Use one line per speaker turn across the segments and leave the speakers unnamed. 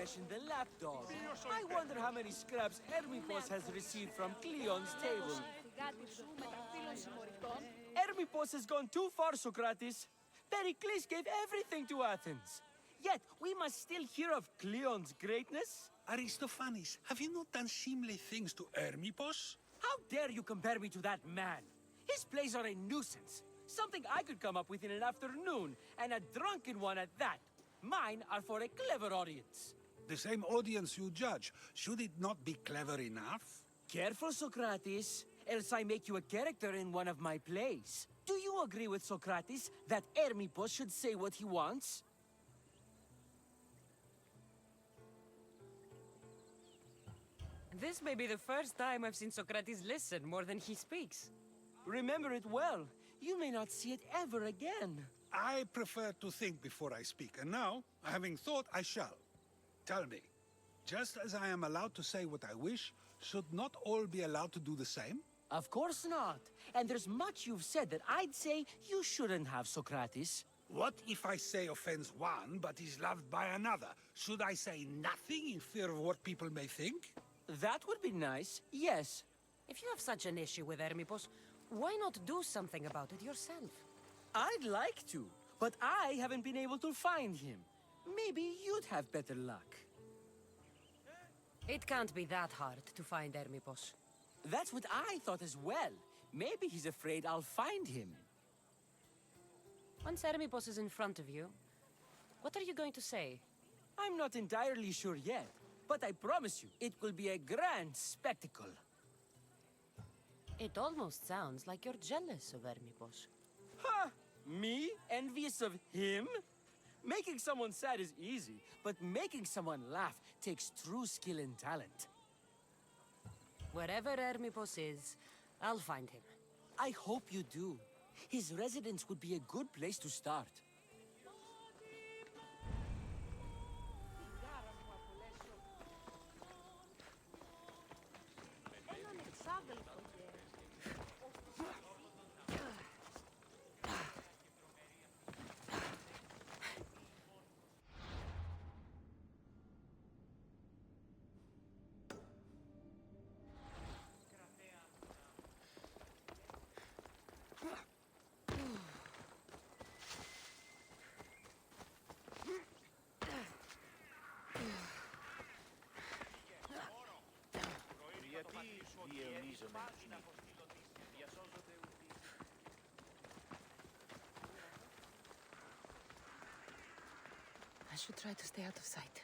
flesh in the lapdog. I wonder how many scraps Hermipos has received from Cleon's table. Hermipos has gone too far, Socrates. Pericles gave everything to Athens. Yet, we must still hear of Cleon's greatness.
Aristophanes, have you not done seemly things to Hermipos?
How dare you compare me to that man? His plays are a nuisance. Something I could come up with in an afternoon, and a drunken one at that. Mine are for a clever audience.
The same audience you judge. Should it not be clever enough?
Careful, Socrates, else I make you a character in one of my plays. Do you agree with Socrates that Hermipos should say what he wants?
This may be the first time I've seen Socrates listen more than he speaks.
Remember it well. You may not see it ever again.
I prefer to think before I speak, and now, having thought, I shall. Tell me, just as I am allowed to say what I wish, should not all be allowed to do the same?
Of course not. And there's much you've said that I'd say you shouldn't have, Socrates.
What if I say offends one, but is loved by another? Should I say nothing in fear of what people may think?
That would be nice, yes.
If you have such an issue with Hermipos, why not do something about it yourself?
I'd like to, but I haven't been able to find him. Maybe you'd have better luck.
It can't be that hard to find Hermipos.
That's what I thought as well. Maybe he's afraid I'll find him.
Once Hermipos is in front of you, what are you going to say?
I'm not entirely sure yet, but I promise you, it will be a grand spectacle.
It almost sounds like you're jealous of Hermipos.
Ha! Me? Envious of him? Making someone sad is easy, but making someone laugh takes true skill and talent.
Wherever Hermipos is, I'll find him.
I hope you do. His residence would be a good place to start.
I should try to stay out of sight.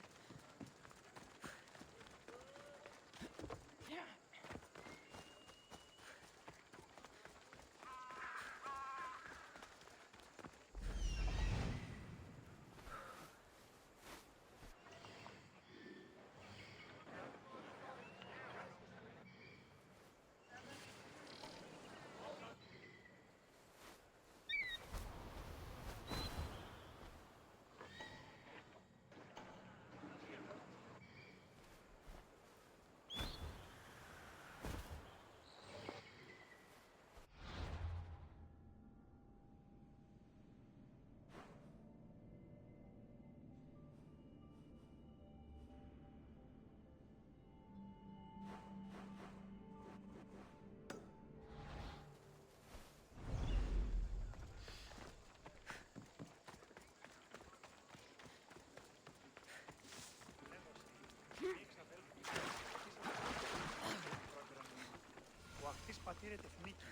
Ο ακτής πατήρεται φνίκι.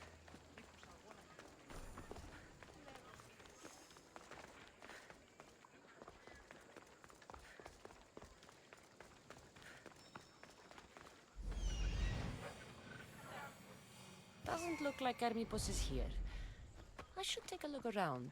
Doesn't look like Hermipos is here. I should take a look around.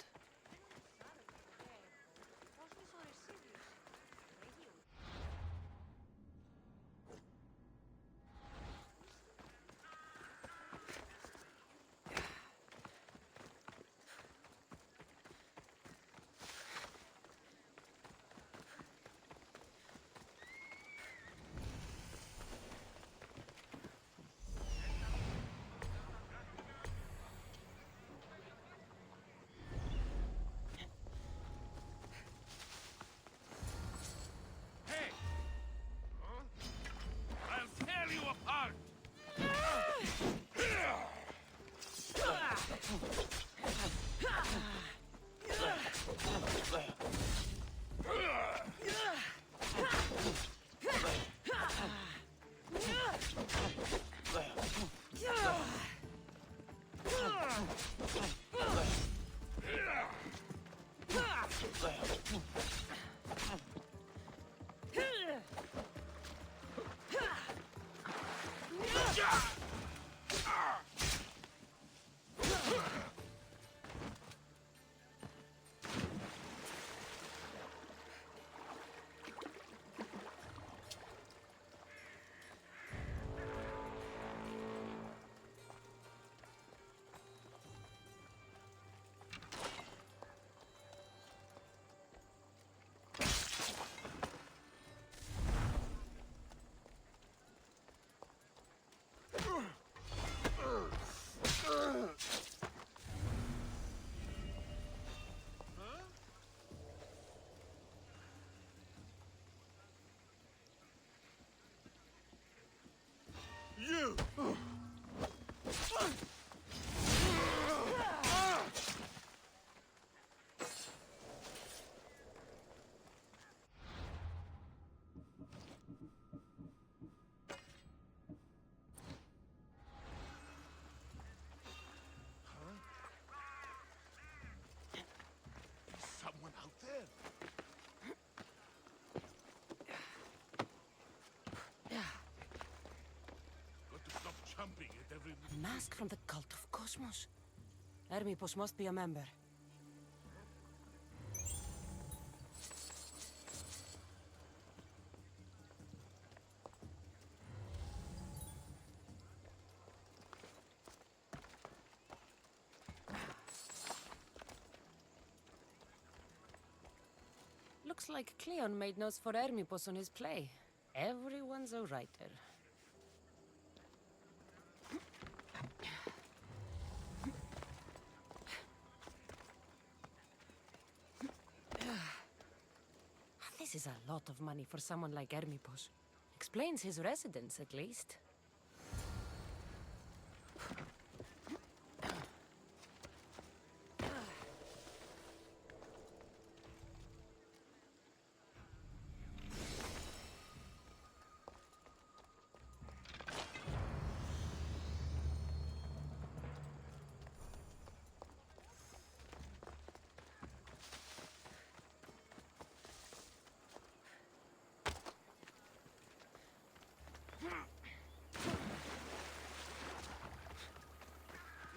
jumping at every...
A mask from the cult of Cosmos. Hermipos must be a member. Looks like Cleon made notes for Hermipos on his play. Everyone's a writer. This is a lot of money for someone like Hermipos. Explains his residence, at least.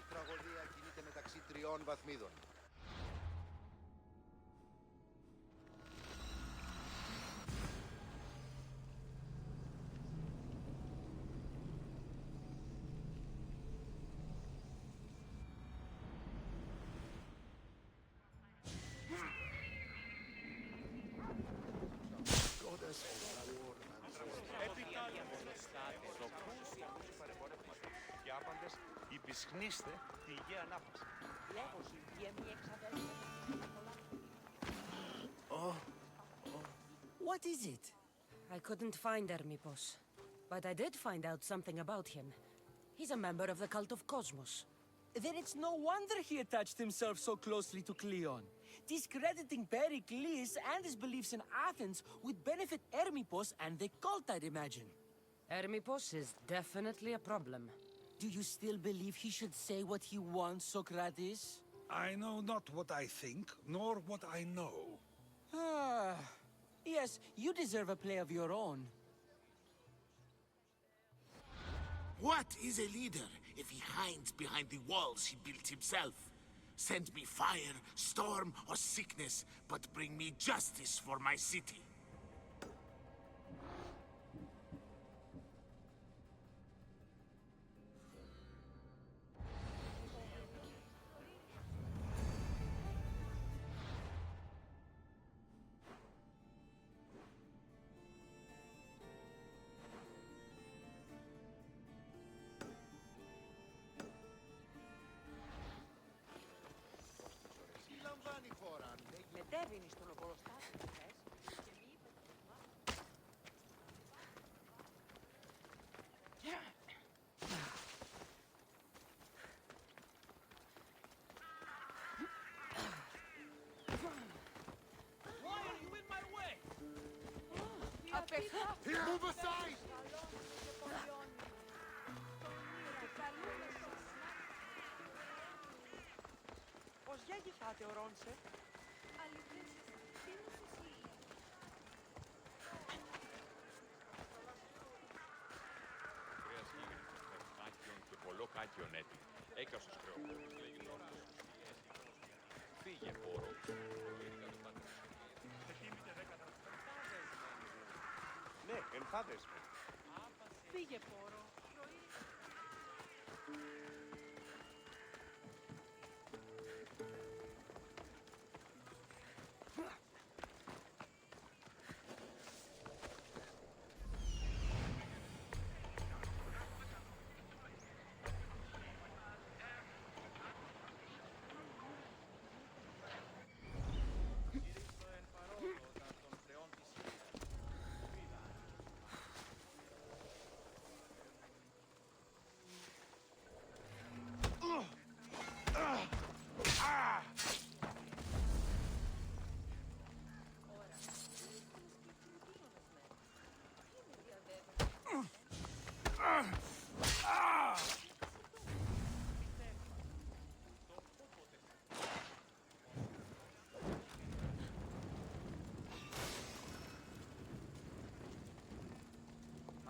Η τραγωδία κινείται μεταξύ τριών βαθμίδων.
Και άπαντες υπησχνίστε τη υγεία ανάπαυση.
What is it?
I couldn't find Hermipos, but I did find out something about him. He's a member of the cult of Cosmos.
Then it's no wonder he attached himself so closely to Cleon. Discrediting Pericles and his beliefs in Athens would benefit Hermipos and the cult, I'd imagine.
Hermipos is definitely a problem.
Do you still believe he should say what he wants, Socrates?
I know not what I think, nor what I know.
Ah, yes, you deserve a play of your own.
What is a leader if he hides behind the walls he built himself? Send me fire, storm, or sickness, but bring me justice for my city.
Τι λαμβάνει η χώρα, αν λέγει.
Μετέβηνε στον οπλοστάσιο, θες.
Why are you in my way?
Move aside!
Πώς γέγηθάτε ο Ρόνσε?
Κρέας γίγνης, μάκιον και πολλοκάκιον έτοιμο. Έκαυσος κρεοπόρος, λέγει τώρα. Φύγε, πόρο.
Ναι, ενθάδες με.
Φύγε, πόρο.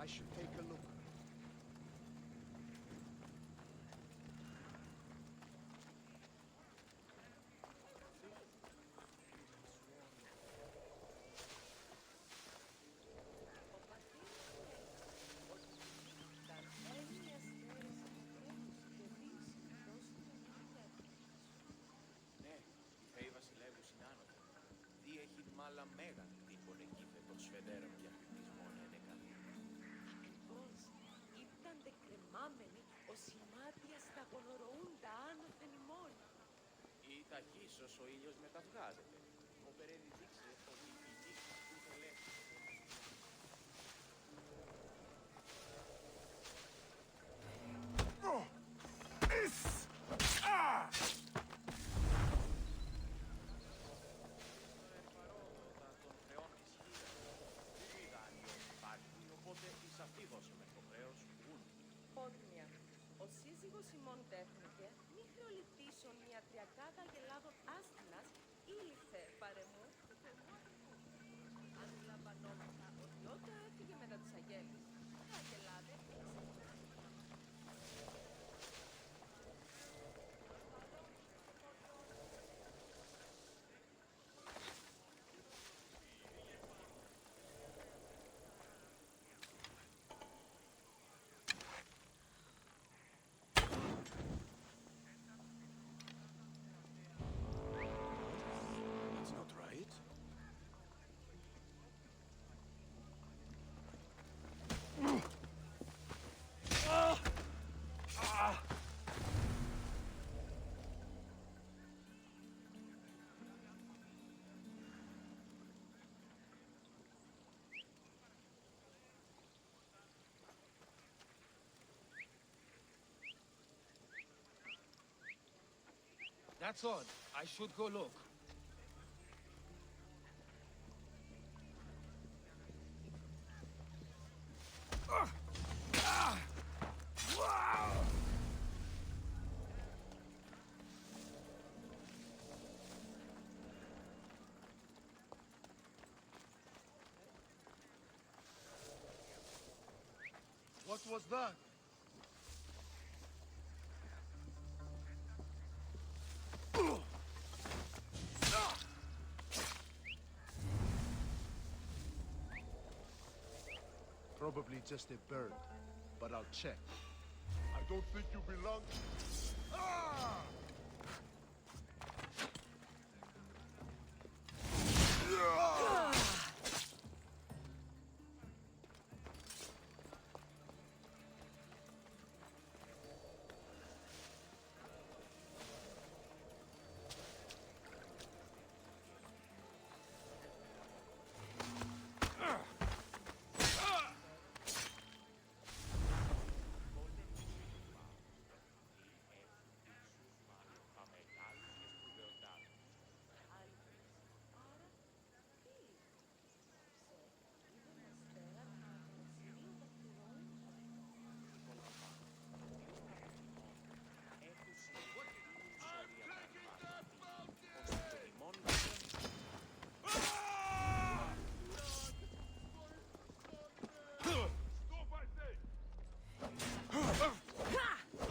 I should take a look.
φαινόμενοι, ο σημάτια σταγονορωούν τα άνωθεν ημών.
Ή ταχύσως ο ήλιος μεταβγάζεται. Ο Περέδη δείξε ότι η νύχτα του τελέχει.
Πότμια, ο σύζυγος ημών τέχνηκε, μη χρεοληπτήσον μια τριακάδα γελάδων άστινας, ήλθε παρεμού του θεμού αδελφού. Αντιλαμβανόμαθα ότι όταν έφυγε μετά τις αγέλης, τα αγελάδε
It's not right.
That's odd. I should go look.
What was that? Probably just a bird, but I'll check.
I don't think you belong. Ah!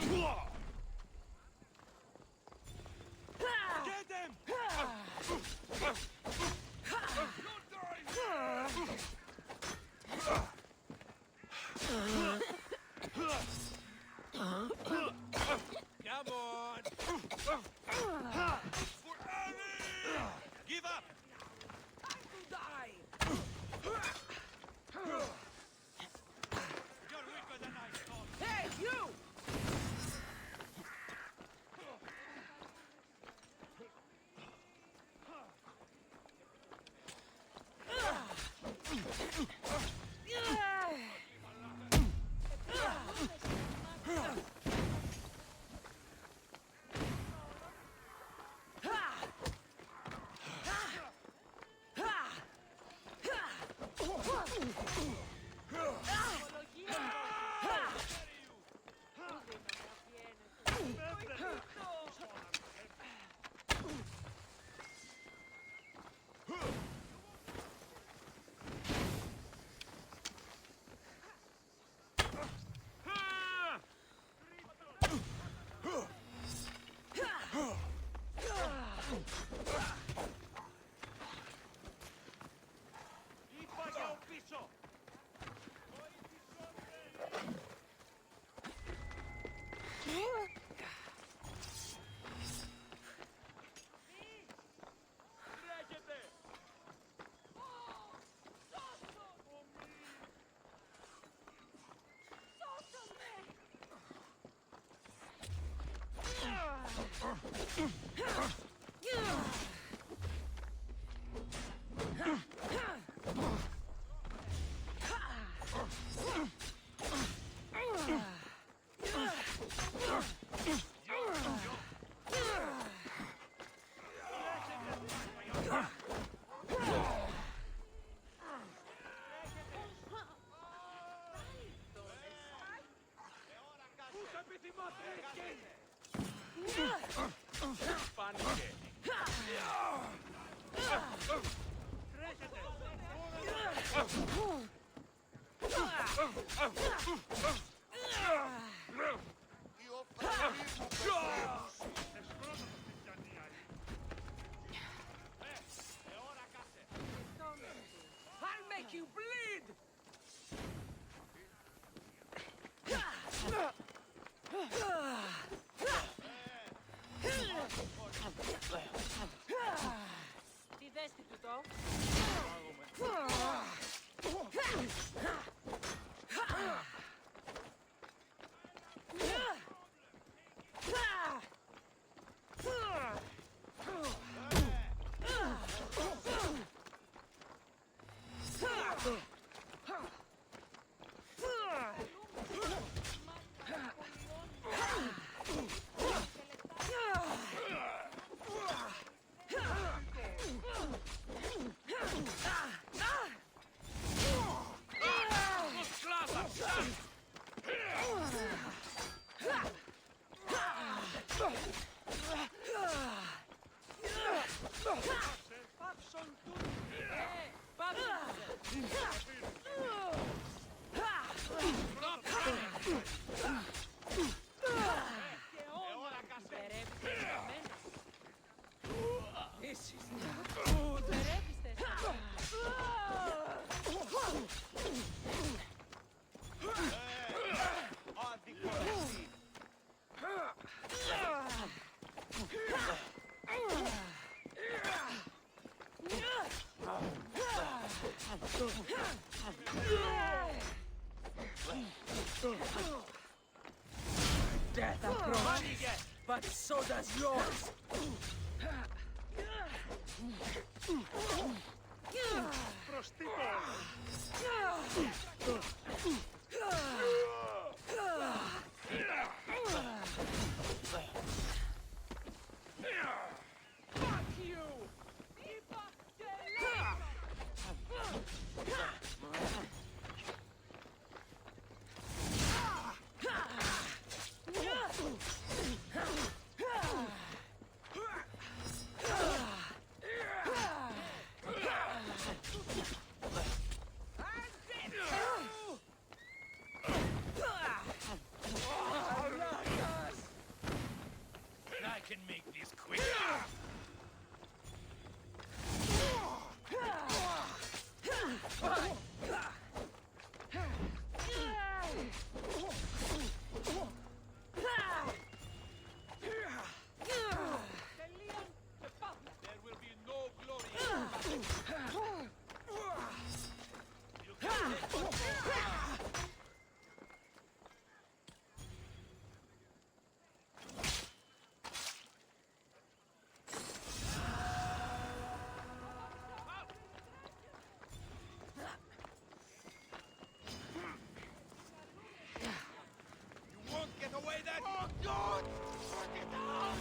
Come on! Give up! I will die! You're weaker than I thought!
Hey, you!
Φάνηκε.
I'll make you bleed!
Τη δέστη του το.
Death approaches, but so does yours! Fuck you!
I can make this quick. There will be no glory. You can won't get away that. Oh God! Work it out!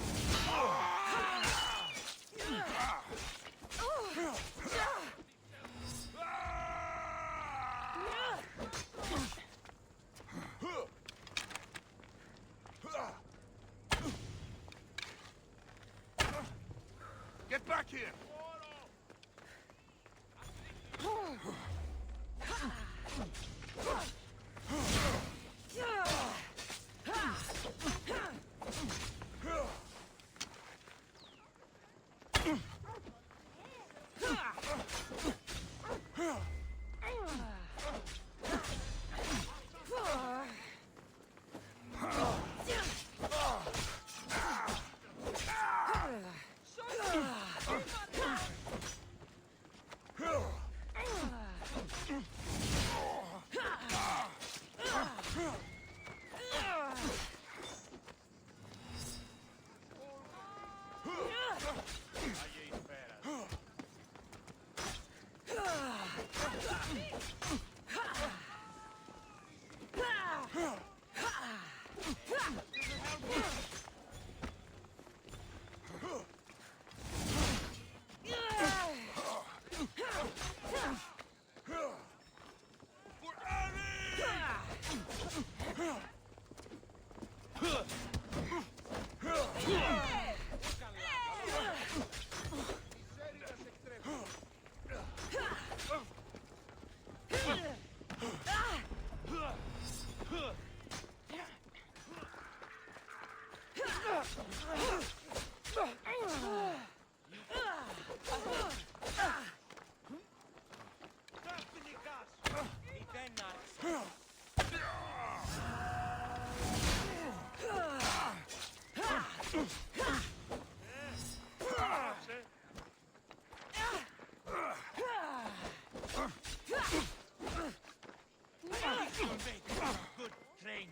Get back here! Good training.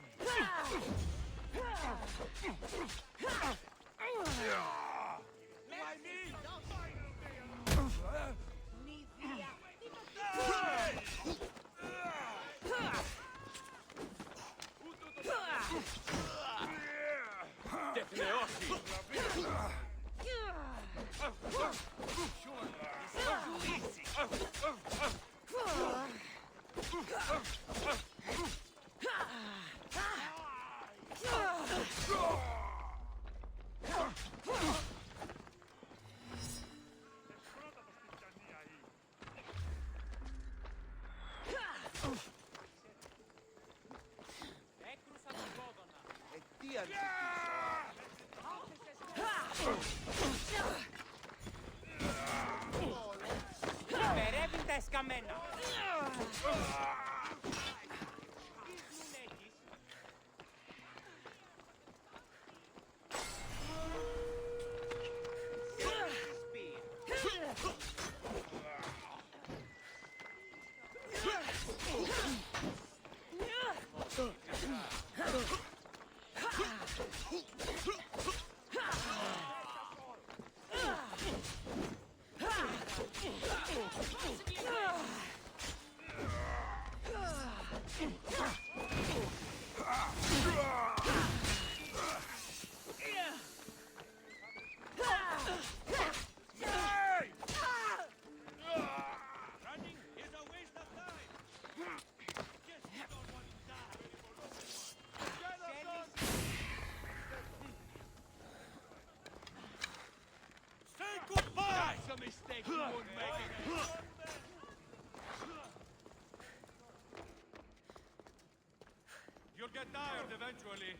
Τι ανησυχείς?
Περεύει τα εσκαμμένα.
You'll get tired eventually.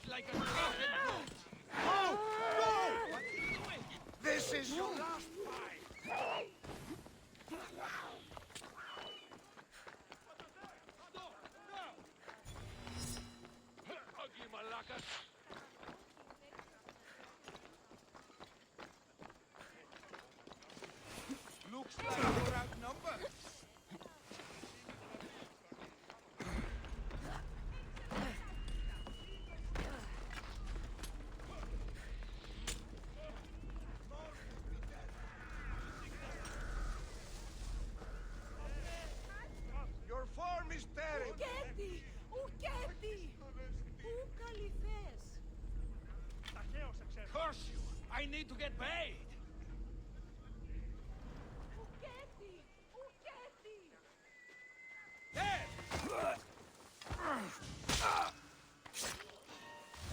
Like a drunken goat.
Oh, no! What are you doing? This is your last fight.
Ugly malakas.
Looks like you're outnumbered. Your form is terrible.
Ουκέτι! Ουκέτι! Πού καλυφές!
Curse you! I need to get paid!
Ουκέτι! Ουκέτι!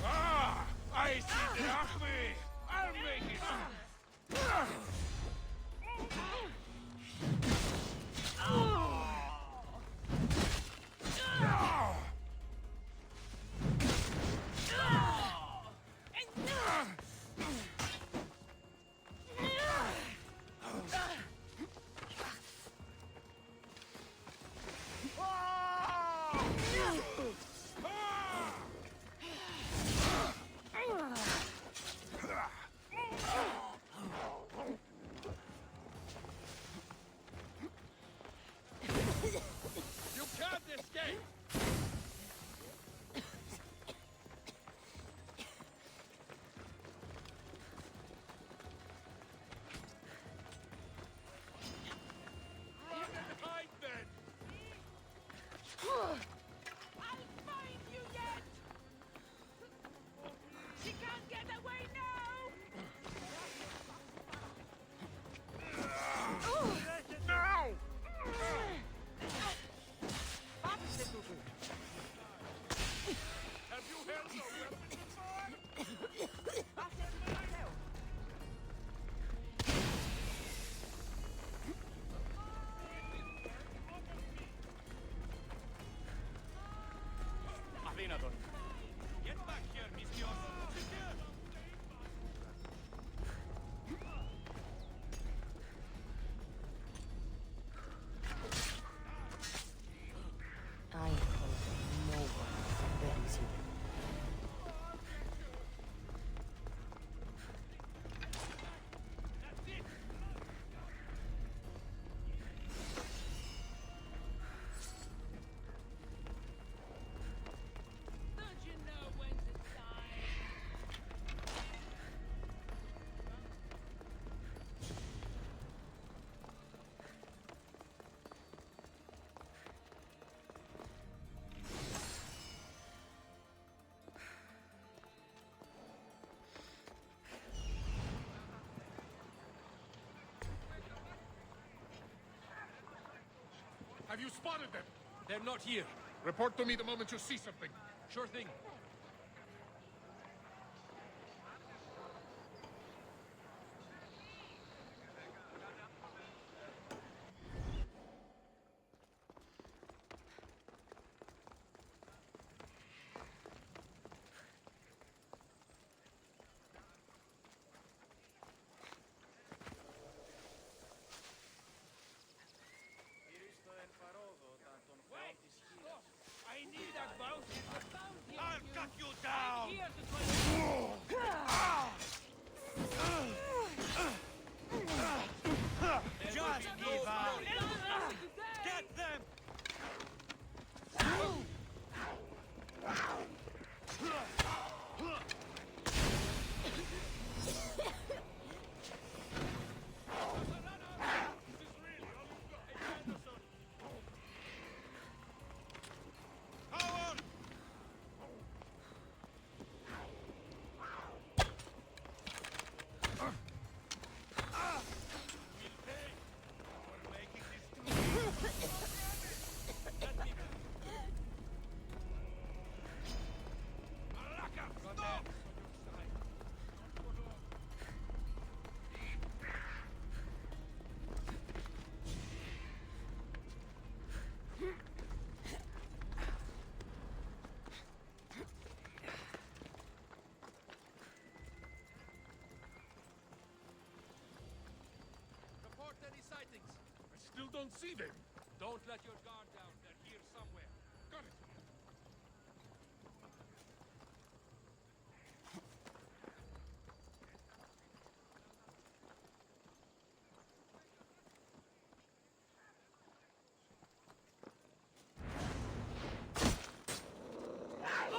Ah! I see the Achme! I'll make it! You can't escape! Run and hide then!
αδύνατον.
Get back here, Mistios!
I hope no one buries him.
Don't you know when to die?
Have you spotted them?
They're not here.
Report to me the moment you see something.
Sure thing.
Ήρυστο εν παρόδο τα των θεών της χείρας.
I need that bounty! I'll cut you down!
Here to
Just give up! Get them! Go on! We'll pay for making this true. Malaka, stop!
Report any sightings. I still don't see them.
Don't let your guard down. They're here somewhere.
Got it.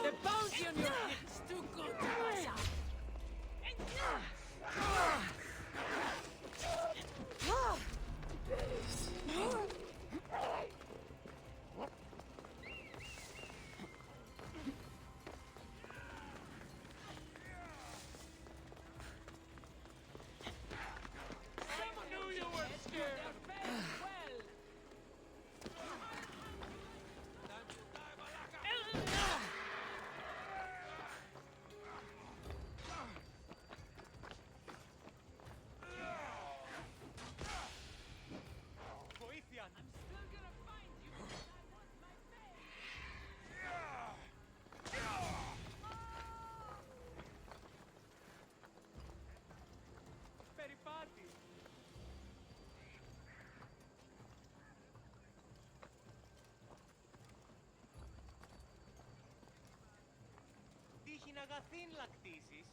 The bounty on your head is too good to pass up.
Someone knew you were scared! Time to die, Malaka! Βοήθειαν! Περιπάτη! Τύχην αγαθήν λακτήσεις.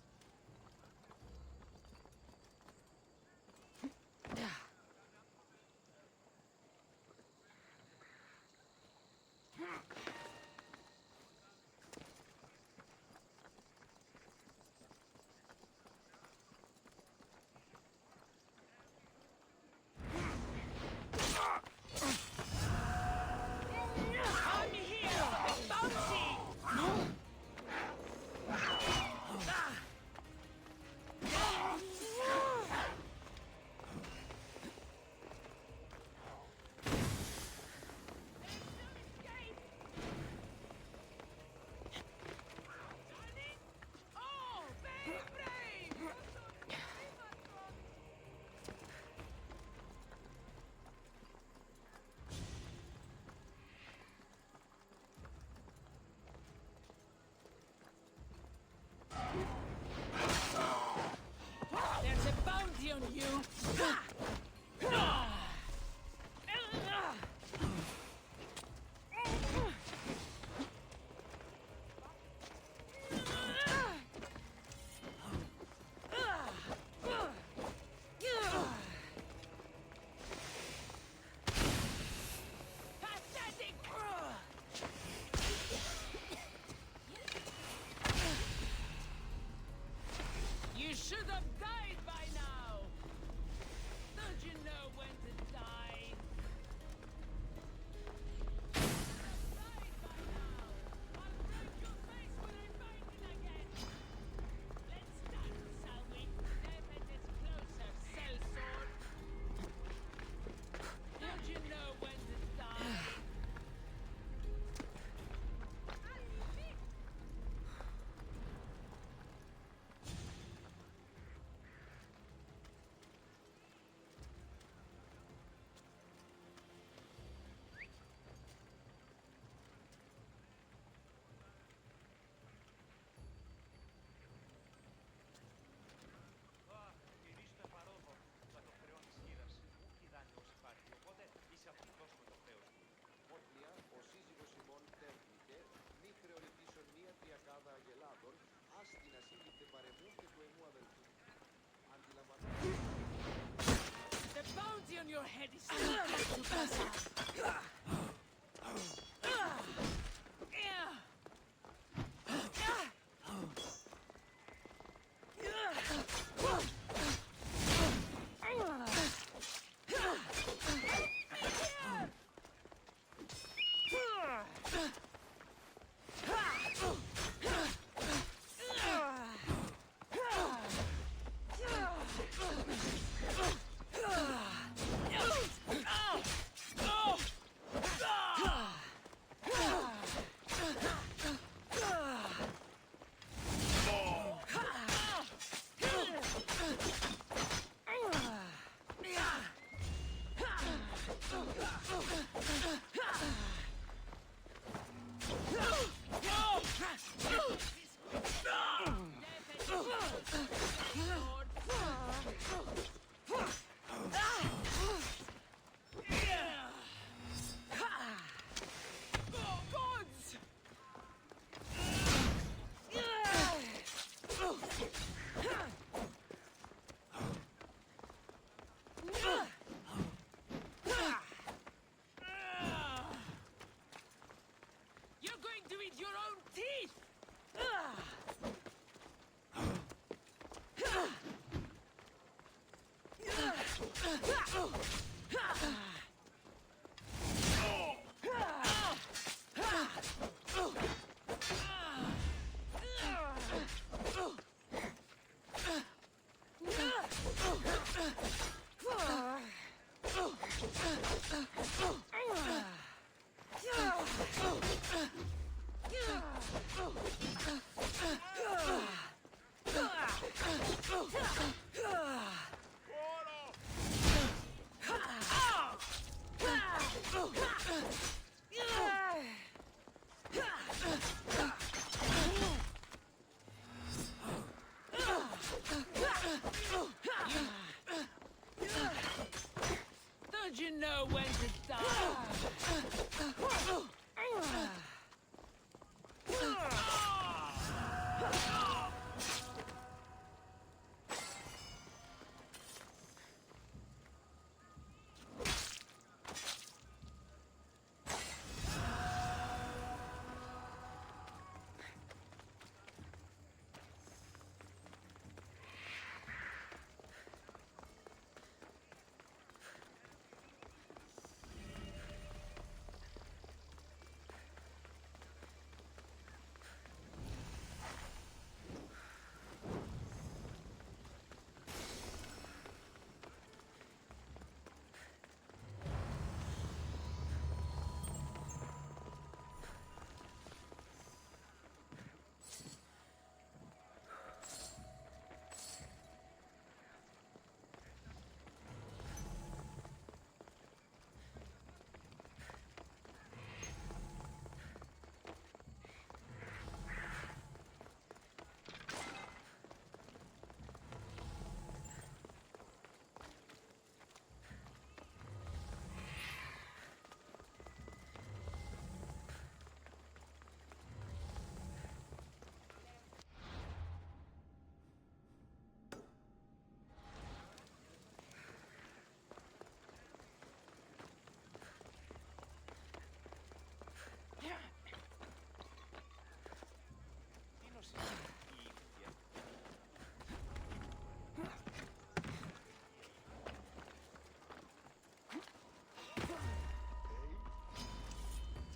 I'm here! The bounty! The bounty on your head is still to pass up. You're going to eat your own teeth! Don't you know when to die?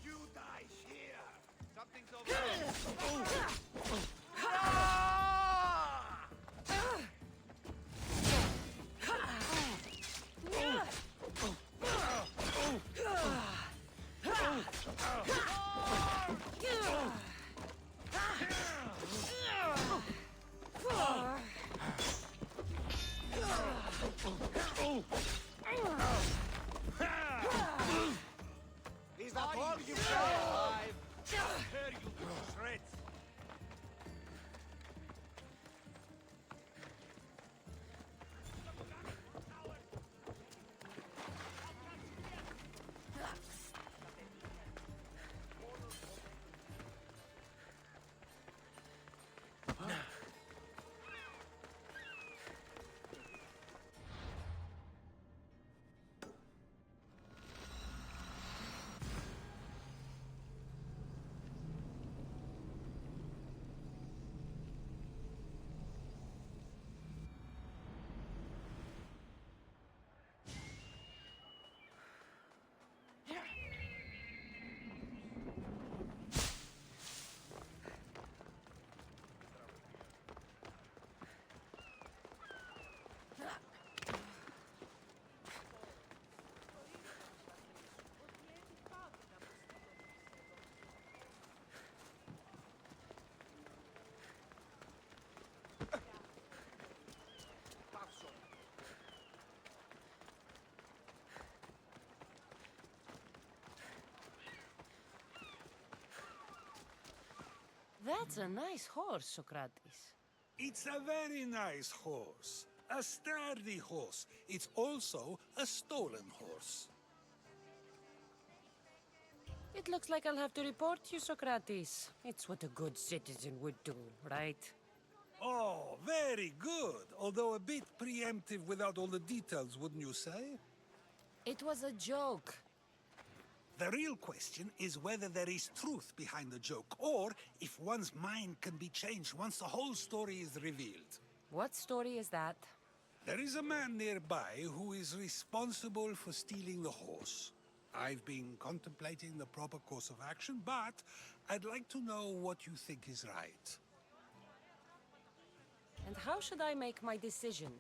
You die here! Something's over there! Is that all you've got? Tear you to shreds!
That's a nice horse, Socrates.
It's a very nice horse. A sturdy horse. It's also a stolen horse.
It looks like I'll have to report you, Socrates. It's what a good citizen would do, right?
Oh, very good. Although a bit preemptive without all the details, wouldn't you say?
It was a joke.
The real question is whether there is truth behind the joke, or if one's mind can be changed once the whole story is revealed.
What story is that?
There is a man nearby who is responsible for stealing the horse. I've been contemplating the proper course of action, but I'd like to know what you think is right.
And how should I make my decision?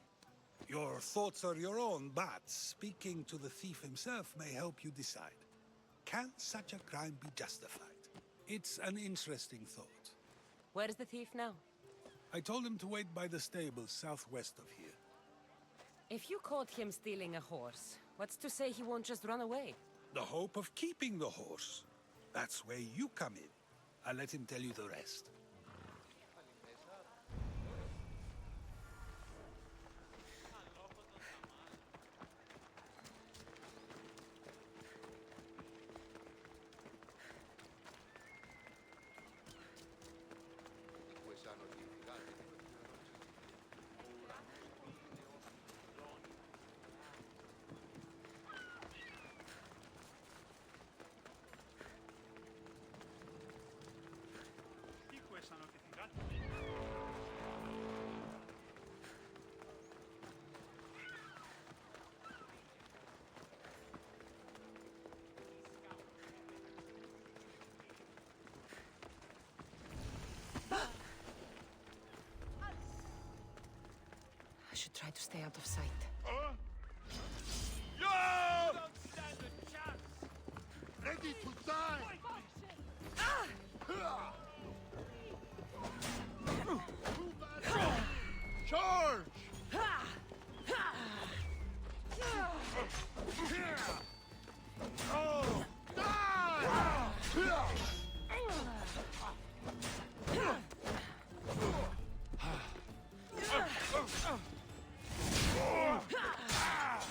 Your thoughts are your own, but speaking to the thief himself may help you decide. Can such a crime be justified? It's an interesting thought.
Where is the thief now?
I told him to wait by the stables southwest of here.
If you caught him stealing a horse, what's to say he won't just run away?
The hope of keeping the horse. That's where you come in. I'll let him tell you the rest.
I should try to stay out of sight.
Yo!
Don't stand a chance!
Ready to die!
Charge!
Oh!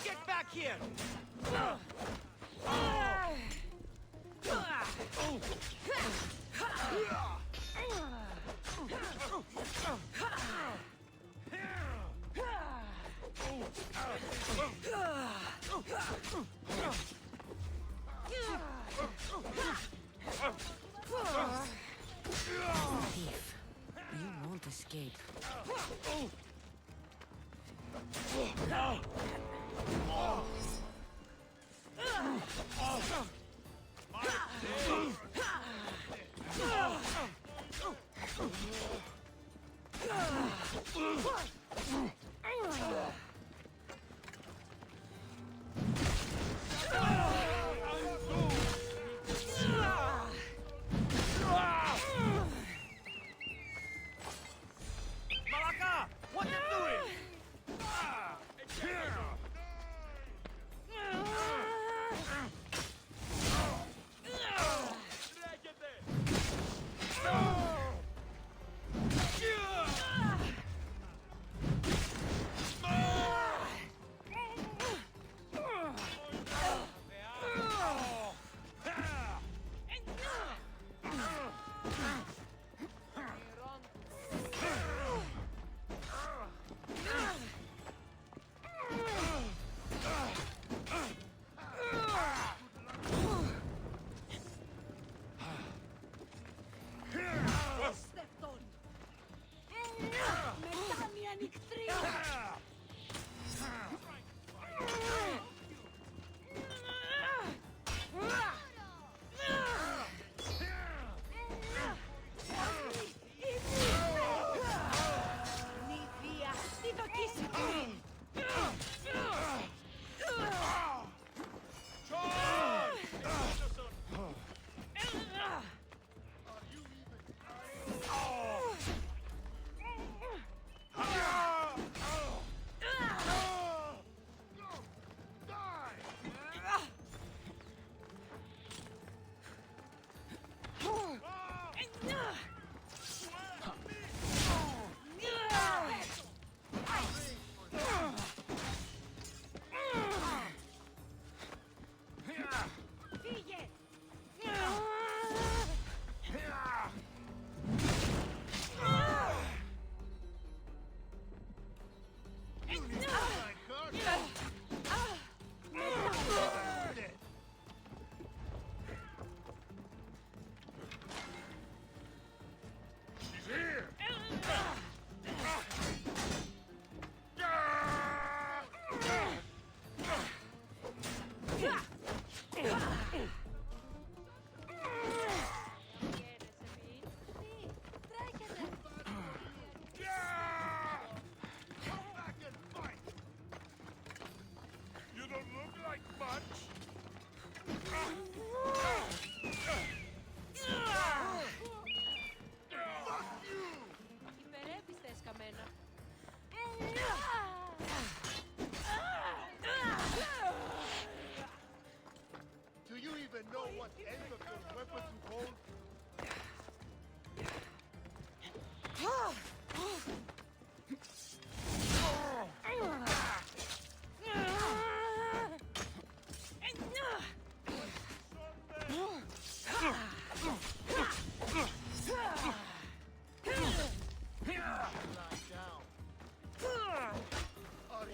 Get back here!
Thief, you won't escape.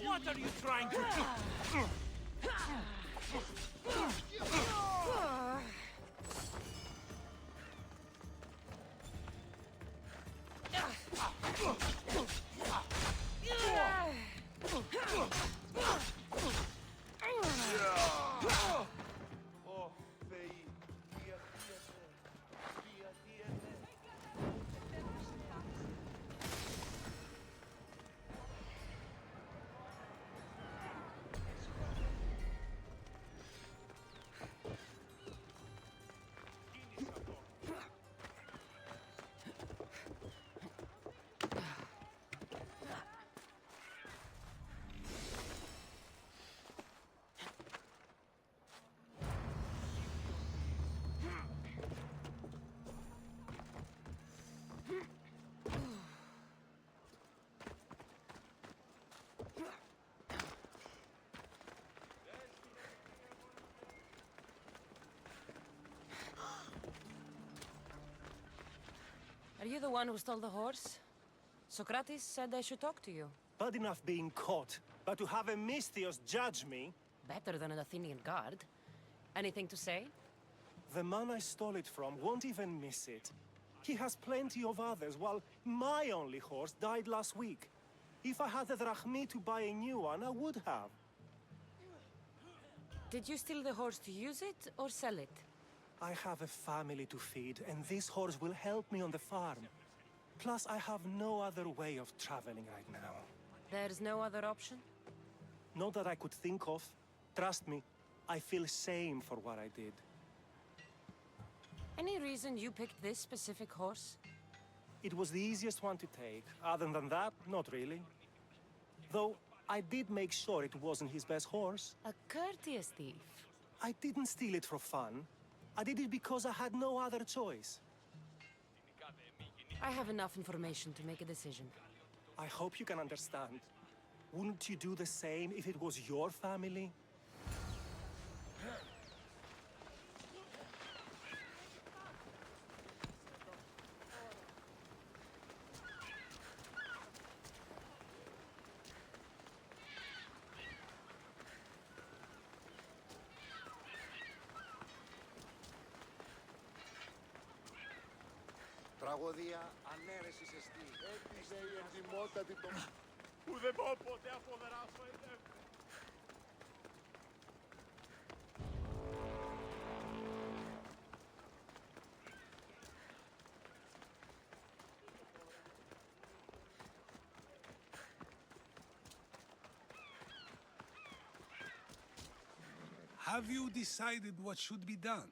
What are you trying to do?
Ω, Θεοί, διατίανε, διατίανε.
Are you the one who stole the horse? Socrates said I should talk to you.
Bad enough being caught, but to have a Misthios judge me?
Better than an Athenian guard. Anything to say?
The man I stole it from won't even miss it. He has plenty of others, while my only horse died last week. If I had the drachmi to buy a new one, I would have.
Did you steal the horse to use it, or sell it?
I have a family to feed, and this horse will help me on the farm. Plus, I have no other way of traveling right now.
There's no other option?
Not that I could think of. Trust me, I feel shame for what I did.
Any reason you picked this specific horse?
It was the easiest one to take. Other than that, not really. Though, I did make sure it wasn't his best horse.
A courteous thief.
I didn't steal it for fun. I did it because I had no other choice.
I have enough information to make a decision.
I hope you can understand. Wouldn't you do the same if it was your family?
Τραγωδία, ανέρεση σε στή.
Έπιζε η εντυμότατη το...
Που δεν πω ποτέ αποδράσω ελεύθερα.
Have you decided what should be done?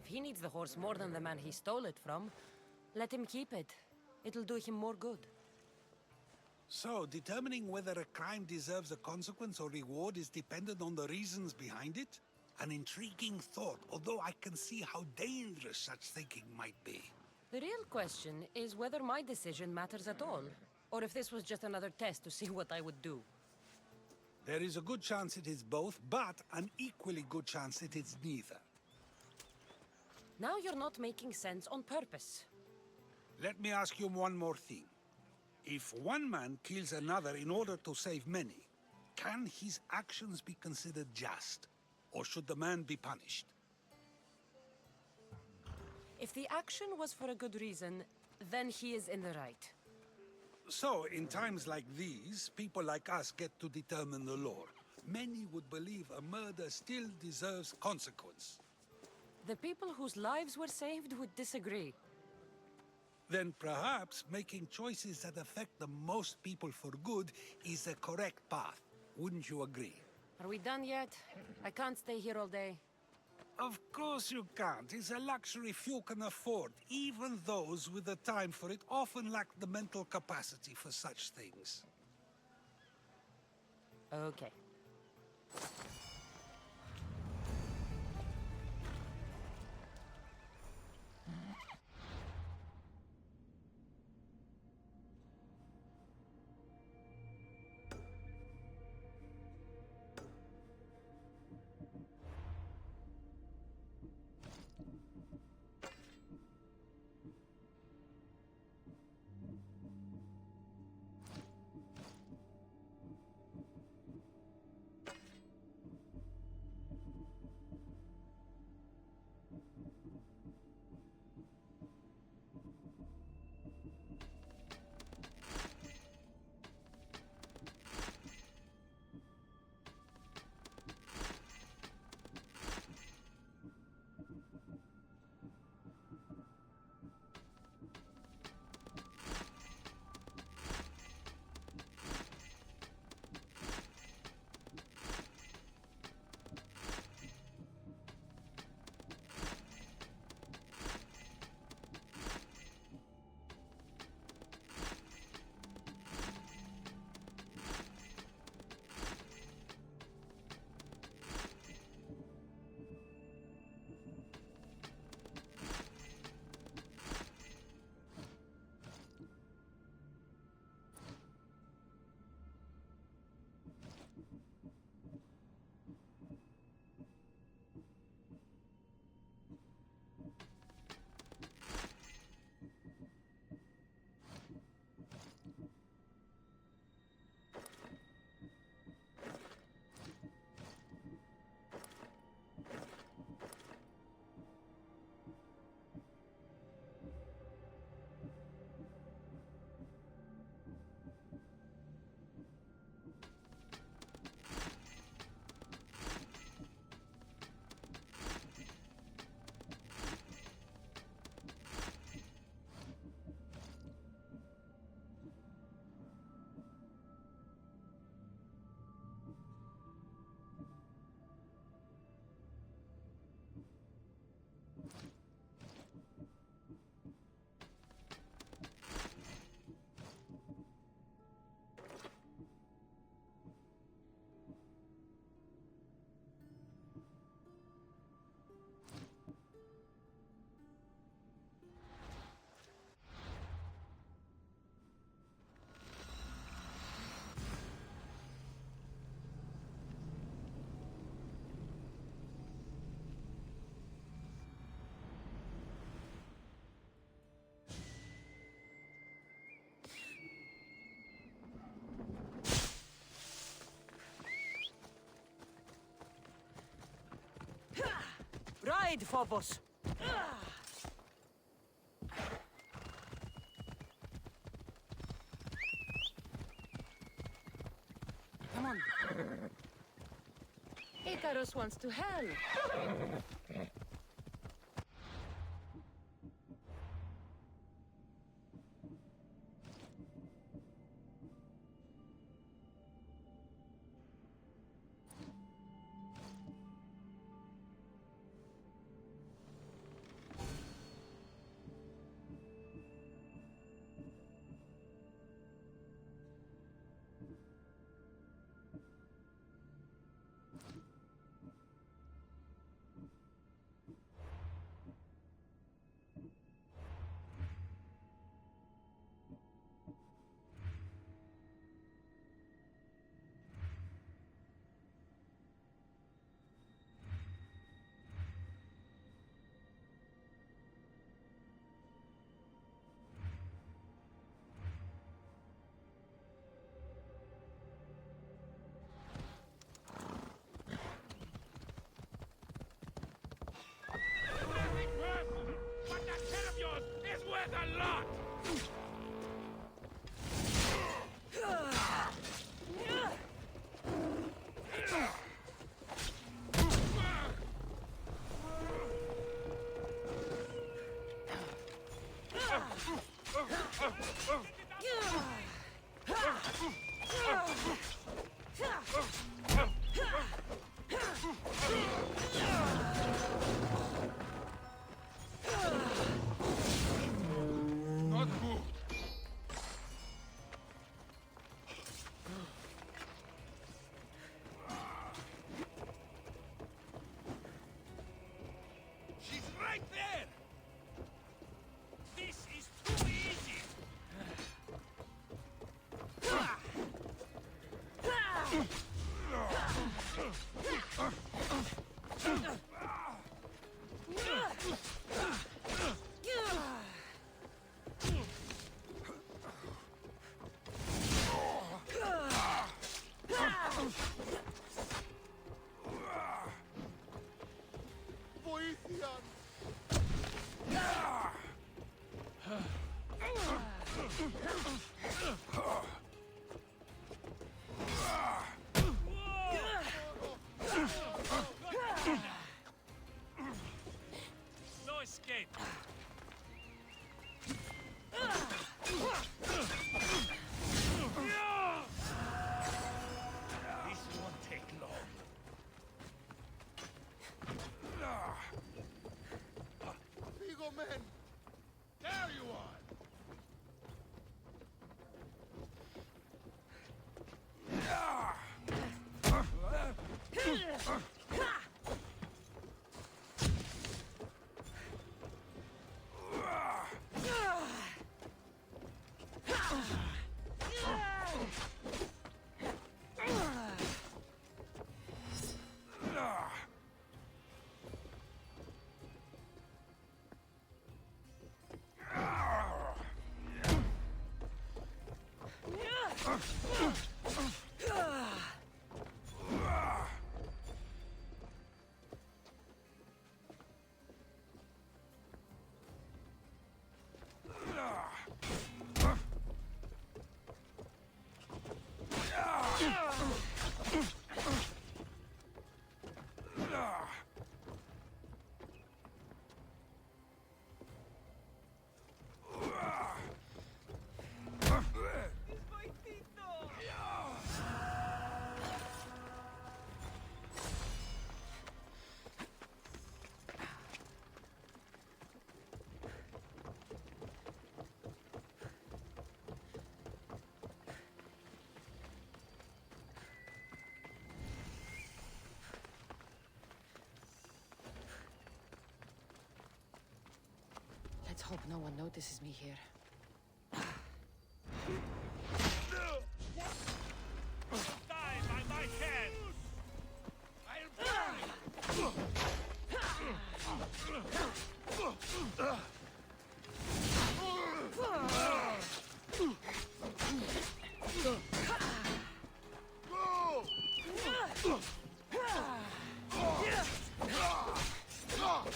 If he needs the horse more than the man he stole it from, let him keep it. It'll do him more good.
So, determining whether a crime deserves a consequence or reward is dependent on the reasons behind it? An intriguing thought, although I can see how dangerous such thinking might be.
The real question is whether my decision matters at all, or if this was just another test to see what I would do.
There is a good chance it is both, but an equally good chance it is neither.
Now you're not making sense on purpose.
Let me ask you one more thing. If one man kills another in order to save many, can his actions be considered just? Or should the man be punished?
If the action was for a good reason, then he is in the right.
So, in times like these, people like us get to determine the law. Many would believe a murder still deserves consequence.
The people whose lives were saved would disagree.
Then perhaps making choices that affect the most people for good is a correct path. Wouldn't you agree?
Are we done yet? I can't stay here all day.
Of course you can't. It's a luxury few can afford. Even those with the time for it often lack the mental capacity for such things.
Okay. Ride, Phobos! Come on.
Icarus wants to help.
But that cat of yours is worth a lot! Not good. She's right there! This is too easy!
Βοήθεια!
No escape! This won't take long.
Φύγω μεν!
There you are!
Let's hope no one notices me here.
Die by my hand! I'll
Go!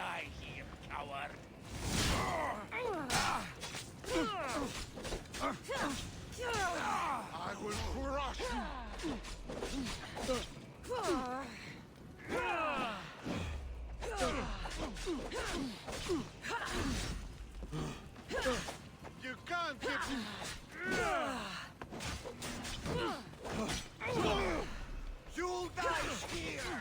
die here, coward!
I will crush you! You can't get... You'll die here!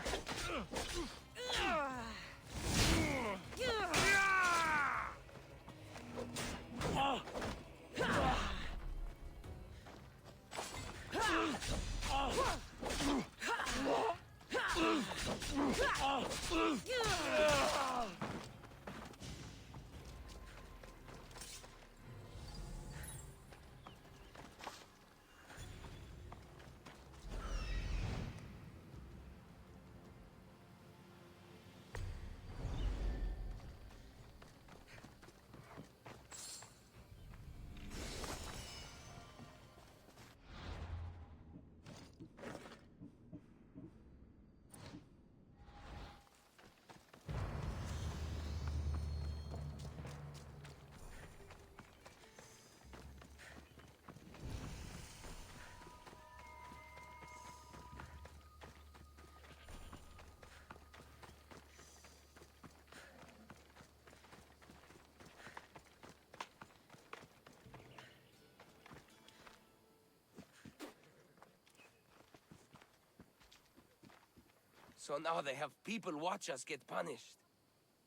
So now they have people watch us get punished.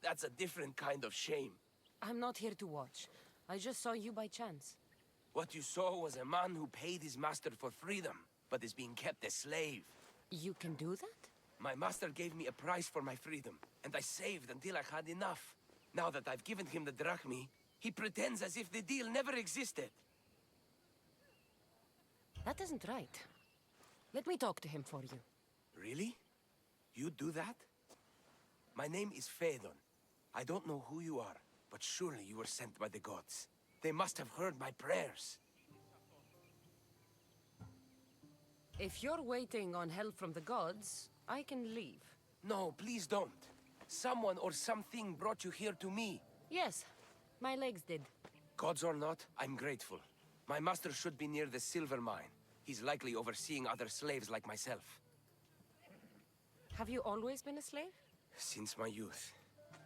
That's a different kind of shame.
I'm not here to watch. I just saw you by chance.
What you saw was a man who paid his master for freedom, but is being kept a slave.
You can do that?
My master gave me a price for my freedom, and I saved until I had enough. Now that I've given him the drachmi, he pretends as if the deal never existed.
That isn't right. Let me talk to him for you.
Really? You do that? My name is Phaedon. I don't know who you are, but surely you were sent by the gods. They must have heard my prayers.
If you're waiting on help from the gods, I can leave.
No, please don't. Someone or something brought you here to me.
Yes, my legs did.
Gods or not, I'm grateful. My master should be near the silver mine. He's likely overseeing other slaves like myself.
Have you always been a slave?
Since my youth.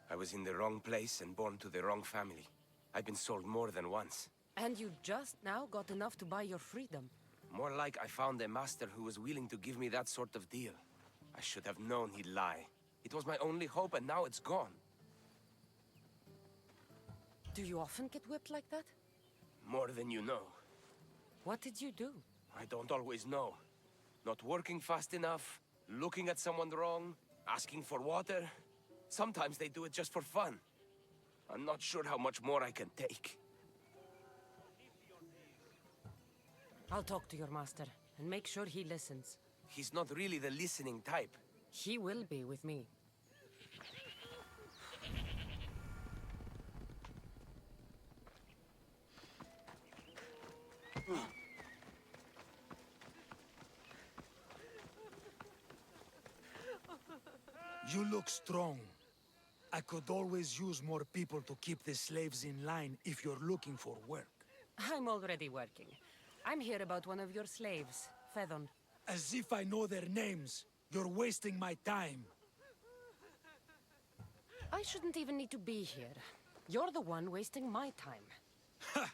I was in the wrong place and born to the wrong family. I've been sold more than once.
And you just now got enough to buy your freedom.
More like I found a master who was willing to give me that sort of deal. I should have known he'd lie. It was my only hope, and now it's gone.
Do you often get whipped like that?
More than you know.
What did you do?
I don't always know. Not working fast enough, looking at someone wrong, asking for water. Sometimes they do it just for fun. I'm not sure how much more I can take.
I'll talk to your master, and make sure he listens.
He's not really the listening type.
He will be with me.
You look strong. I could always use more people to keep the slaves in line if you're looking for work.
I'm already working. I'm here about one of your slaves, Phaedon.
As if I know their names. You're wasting my time.
I shouldn't even need to be here. You're the one wasting my time.
Ha!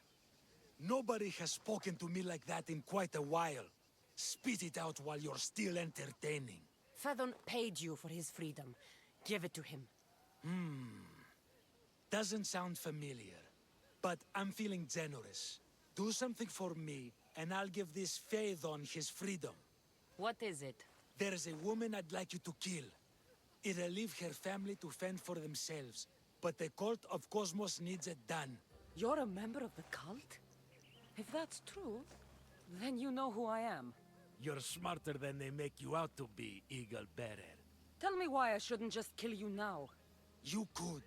Nobody has spoken to me like that in quite a while. Spit it out while you're still entertaining.
Phaedon paid you for his freedom. Give it to him.
Doesn't sound familiar. But I'm feeling generous. Do something for me, and I'll give this Phaedon his freedom.
What is it?
There's a woman I'd like you to kill. It'll leave her family to fend for themselves. But the cult of Cosmos needs it done.
You're a member of the cult? If that's true, then you know who I am.
You're smarter than they make you out to be, Eagle Bearer.
Tell me why I shouldn't just kill you now.
You could.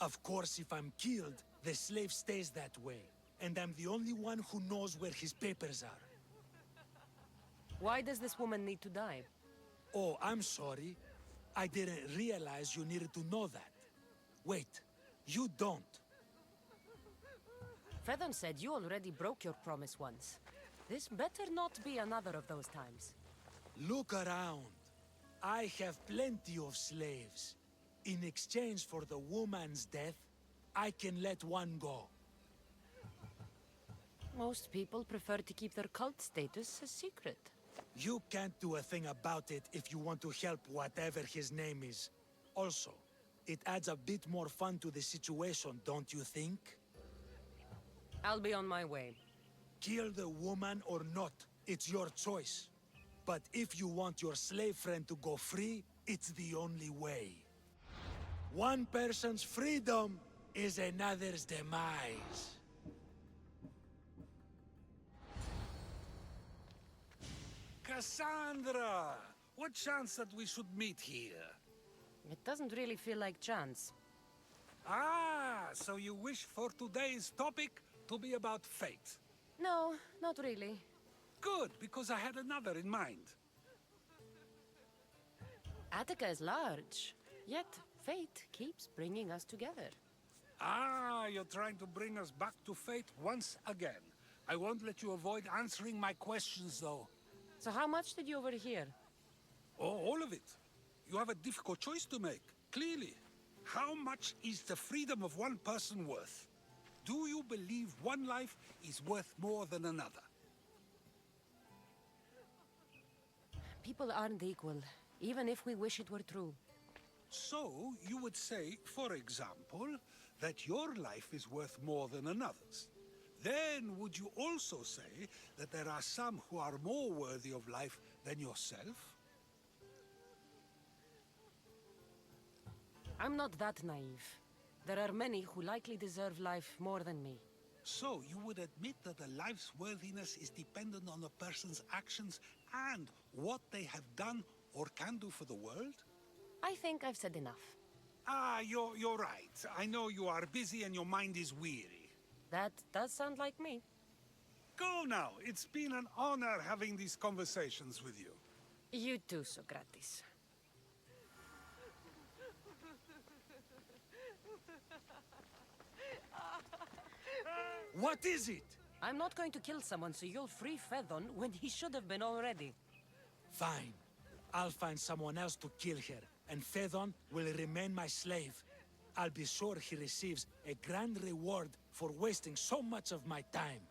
Of course, if I'm killed, the slave stays that way. And I'm the only one who knows where his papers are.
Why does this woman need to die?
Oh, I'm sorry. I didn't realize you needed to know that. Wait, you don't.
Fedon said you already broke your promise once. This better not be another of those times.
Look around. I have plenty of slaves. In exchange for the woman's death, I can let one go.
Most people prefer to keep their cult status a secret.
You can't do a thing about it if you want to help whatever his name is. Also, it adds a bit more fun to the situation, don't you think?
I'll be on my way.
Kill the woman or not, it's your choice. But if you want your slave friend to go free, it's the only way. One person's freedom is another's demise.
Cassandra! What chance that we should meet here?
It doesn't really feel like chance.
Ah, so you wish for today's topic to be about fate?
No, not really.
Good, because I had another in mind.
Attica is large, yet fate keeps bringing us together.
Ah, you're trying to bring us back to fate once again. I won't let you avoid answering my questions, though.
So how much did you overhear?
Oh, all of it. You have a difficult choice to make, clearly. How much is the freedom of one person worth? Do you believe one life is worth more than another?
People aren't equal, even if we wish it were true.
So, you would say, for example, that your life is worth more than another's. Then would you also say that there are some who are more worthy of life than yourself?
I'm not that naive. There are many who likely deserve life more than me.
So, you would admit that a life's worthiness is dependent on a person's actions and what they have done or can do for the world?
I think I've said enough.
Ah, you're right. I know you are busy and your mind is weary.
That does sound like me.
Go now. It's been an honor having these conversations with you.
You too, Socrates.
What is it?
I'm not going to kill someone so you'll free Fedon when he should have been already.
Fine. I'll find someone else to kill her, and Fedon will remain my slave. I'll be sure he receives a grand reward for wasting so much of my time.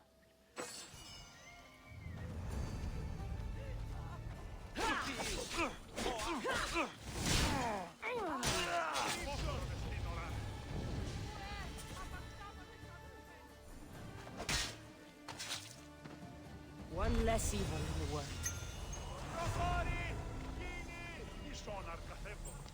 One less evil in the world.
Προχώρη! Γίνει! Μισόν αρκαθεύω.